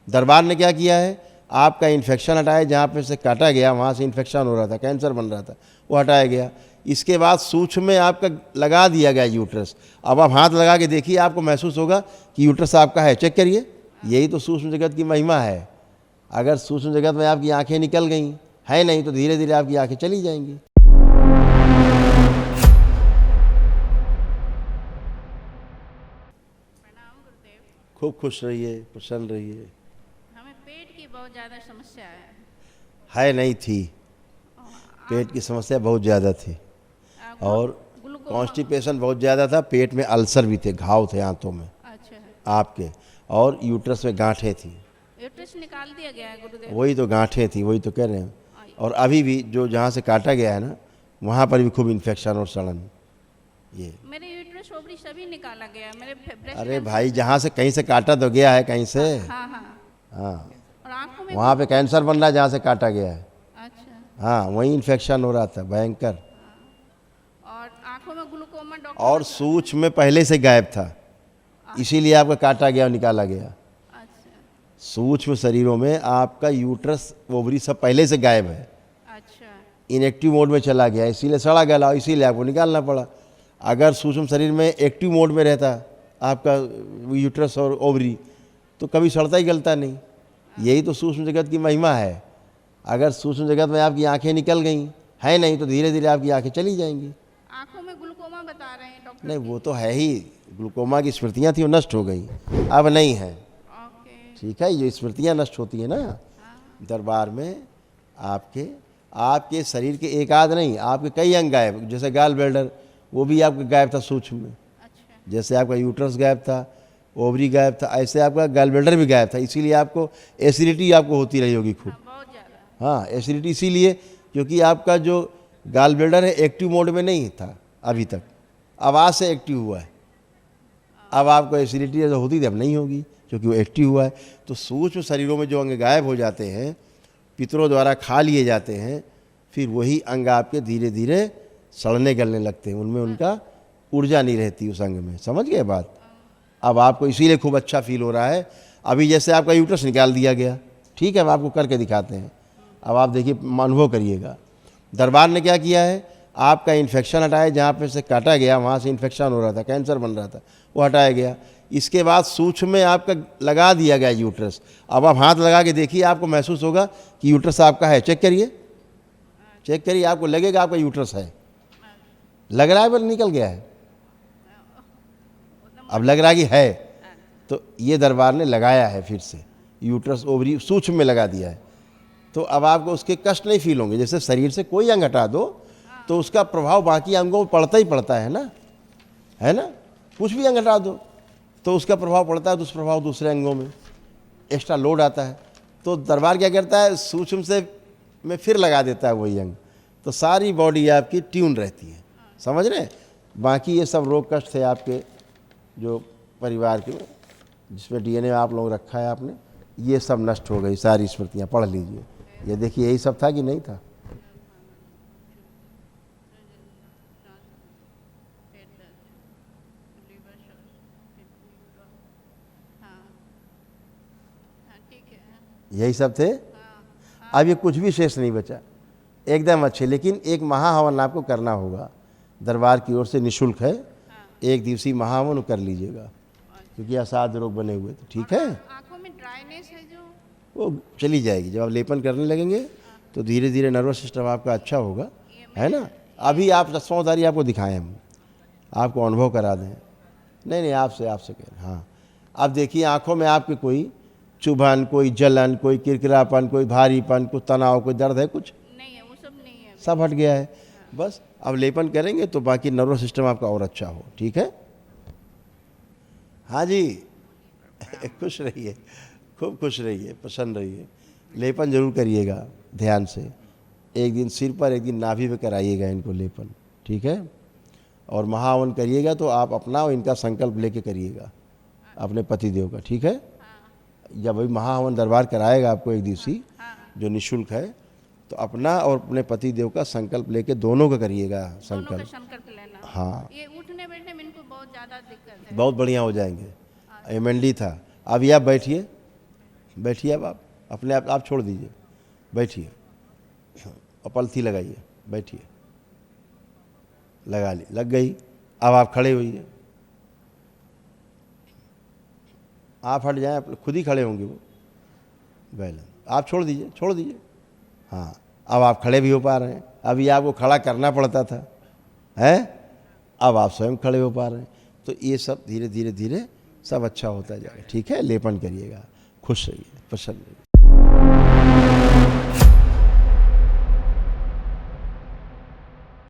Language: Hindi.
दरबार ने क्या किया है, आपका इन्फेक्शन हटाया, जहाँ पे से काटा गया वहाँ से इन्फेक्शन हो रहा था, कैंसर बन रहा था, वो हटाया गया। इसके बाद सूक्ष्म में आपका लगा दिया गया यूट्रस। अब आप हाथ लगा के देखिए, आपको महसूस होगा कि यूट्रस आपका है, चेक करिए। यही तो सूक्ष्म जगत की महिमा है। अगर सूक्ष्म जगत में आपकी आंखें निकल गई है नहीं, तो धीरे धीरे आपकी आंखें चली जाएंगी। खूब खुश रहिए, प्रसन्न रहिए। हमें पेट की बहुत ज़्यादा समस्या है नहीं थी, पेट की समस्या बहुत ज़्यादा थी और कॉन्स्टिपेशन बहुत ज़्यादा था। पेट में अल्सर भी थे, घाव थे आंतों में अच्छा आपके, और यूट्रस में गांठें थी। यूट्रस निकाल दिया गया है गुरुदेव। वही तो गांठें थी, वही तो कह रहे हैं। और अभी भी जो जहाँ से काटा गया है ना, वहाँ पर भी खूब इन्फेक्शन और सड़न। ये मेरे यूट्रस ओवरी सभी निकाला गया, मेरे ब्रेस्ट अरे भाई, जहाँ से कहीं से काटा तो गया है, कहीं से। हाँ हाँ हाँ, और आंखों में वहाँ पे कैंसर बन रहा है जहाँ से काटा गया है। अच्छा हाँ, वहीं इन्फेक्शन हो रहा था भयंकर। और आंखों में ग्लूकोमा डॉक्टर और सूक्ष्म में पहले से गायब था, इसीलिए आपका काटा गया और निकाला गया। अच्छा सूक्ष्म शरीरों में आपका यूट्रस ओवरी सब पहले से गायब है, अच्छा इनएक्टिव मोड में चला गया, इसीलिए सड़ा गला, इसीलिए आपको निकालना पड़ा। अगर सूक्ष्म शरीर में एक्टिव मोड में रहता आपका यूट्रस और ओवरी, तो कभी सड़ता ही गलता नहीं। यही तो सूक्ष्म जगत की महिमा है। अगर सूक्ष्म जगत में आपकी आंखें निकल गई है नहीं, तो धीरे धीरे आपकी आंखें चली जाएंगी। आंखों में ग्लूकोमा बता रहे हैं डॉक्टर। नहीं, वो तो है ही, ग्लूकोमा की स्मृतियाँ थी, वो नष्ट हो गई, अब नहीं है। ओके ठीक है, ये स्मृतियाँ नष्ट होती हैं ना दरबार में। आपके शरीर के एक आध नहीं, आपके कई अंग गायब, जैसे गाल ब्लैडर, वो भी आपका गायब था सूक्ष्म में। अच्छा जैसे आपका यूट्रस गायब था, ओवरी गायब था, ऐसे आपका गाल ब्लैडर भी गायब था। इसीलिए आपको एसिडिटी आपको होती रही होगी खूब। बहुत ज़्यादा हाँ, एसिडिटी इसीलिए क्योंकि आपका जो गाल ब्लैडर है एक्टिव मोड में नहीं था अभी तक, अब आज से एक्टिव हुआ है। अब आपको एसिडिटी जैसे होती थी, अब नहीं होगी क्योंकि वो एक्टिव हुआ है। तो सूक्ष्म शरीरों में जो अंग गायब हो जाते हैं, पितरों द्वारा खा लिए जाते हैं, फिर वही अंग आपके धीरे धीरे सड़ने गलने लगते हैं, उनमें उनका ऊर्जा नहीं रहती उस अंग में। समझ गए बात? अब आपको इसीलिए खूब अच्छा फील हो रहा है। अभी जैसे आपका यूट्रस निकाल दिया गया, ठीक है, हम आपको करके दिखाते हैं। अब आप देखिए, अनुभव करिएगा। दरबार ने क्या किया है, आपका इन्फेक्शन हटाया, जहाँ पे से काटा गया वहाँ से इन्फेक्शन हो रहा था, कैंसर बन रहा था, वो हटाया गया। इसके बाद सूक्ष्म में आपका लगा दिया गया यूट्रस। अब आप हाथ लगा के देखिए, आपको महसूस होगा कि यूट्रस आपका है, चेक करिए। चेक करिए, आपको लगेगा आपका यूट्रस है। लग रहा है पर निकल गया है, अब लग रहा है कि है। तो ये दरबार ने लगाया है, फिर से यूट्रस ओवरी सूक्ष्म में लगा दिया है। तो अब आपको उसके कष्ट नहीं फील होंगे। जैसे शरीर से कोई अंग हटा दो तो उसका प्रभाव बाकी अंगों में पड़ता ही पड़ता है ना, है ना। कुछ भी अंग हटा दो तो उसका प्रभाव पड़ता है, दुष्प्रभाव दूसरे अंगों में, एक्स्ट्रा लोड आता है। तो दरबार क्या करता है, सूक्ष्म से में फिर लगा देता है वही अंग, तो सारी बॉडी आपकी ट्यून रहती है। समझ रहे हैं? बाकी ये सब रोग कष्ट थे आपके जो परिवार के, जिसमें डीएनए आप लोग रखा है आपने, ये सब नष्ट हो गई, सारी स्मृतियाँ पढ़ लीजिए। ये देखिए, यही सब था कि नहीं था? यही सब थे। अब ये कुछ भी शेष नहीं बचा, एकदम अच्छे। लेकिन एक महाहवन आपको करना होगा, दरबार की ओर से निःशुल्क है। एक दिवसीय महाहवन कर लीजिएगा, क्योंकि असाध्य रोग बने हुए। तो ठीक है, आंखों में ड्राइनेस है जो वो चली जाएगी। जब आप लेपन करने लगेंगे तो धीरे धीरे नर्वस सिस्टम आपका अच्छा होगा, है ना। अभी आप चश्माधारी आपको दिखाएं, हम आपको अनुभव करा दें। नहीं, आपसे कह रहे हैं। हाँ, अब देखिए, आँखों में आपके कोई चुभन, कोई जलन, कोई किरकिरापन, कोई भारीपन, कोई तनाव, कोई दर्द है? कुछ नहीं है, वो सब नहीं है, सब हट गया है। बस अब लेपन करेंगे तो बाकी नर्वस सिस्टम आपका और अच्छा हो। ठीक है, हाँ जी। खुश रहिए, खूब खुश रहिए, प्रसन्न रहिए। लेपन जरूर करिएगा ध्यान से। एक दिन सिर पर, एक दिन नाभि पे कराइएगा इनको लेपन, ठीक है। और महाहवन करिएगा तो आप अपना और इनका संकल्प लेके करिएगा, अपने पतिदेव का, ठीक है। जब अभी महाहवन दरबार कराएगा आपको एक दिवसीय, जो निःशुल्क है, तो अपना और अपने पतिदेव का संकल्प लेके दोनों का करिएगा दोनों का संकल्प। संकल्प लेना। हाँ, ये उठने बैठने में इनको बहुत ज़्यादा दिक्कत है। बहुत बढ़िया हो जाएंगे। एमएनडी था। अभी आप बैठिए, बैठिए अब आप अपने आप छोड़ दीजिए, बैठिए और पलथी लगाइए, बैठिए, लगा ली, लग गई। अब आप खड़े होइए, आप हट जाएं, आप खुद ही खड़े होंगे वो बैलेंस, आप छोड़ दीजिए, छोड़ दीजिए। हाँ, अब आप खड़े भी हो पा रहे हैं, अभी आपको खड़ा करना पड़ता था, है, अब आप स्वयं खड़े हो पा रहे हैं। तो ये सब धीरे धीरे धीरे सब अच्छा होता जाएगा। ठीक है, लेपन करिएगा, खुश रहिए, प्रसन्न रहिए।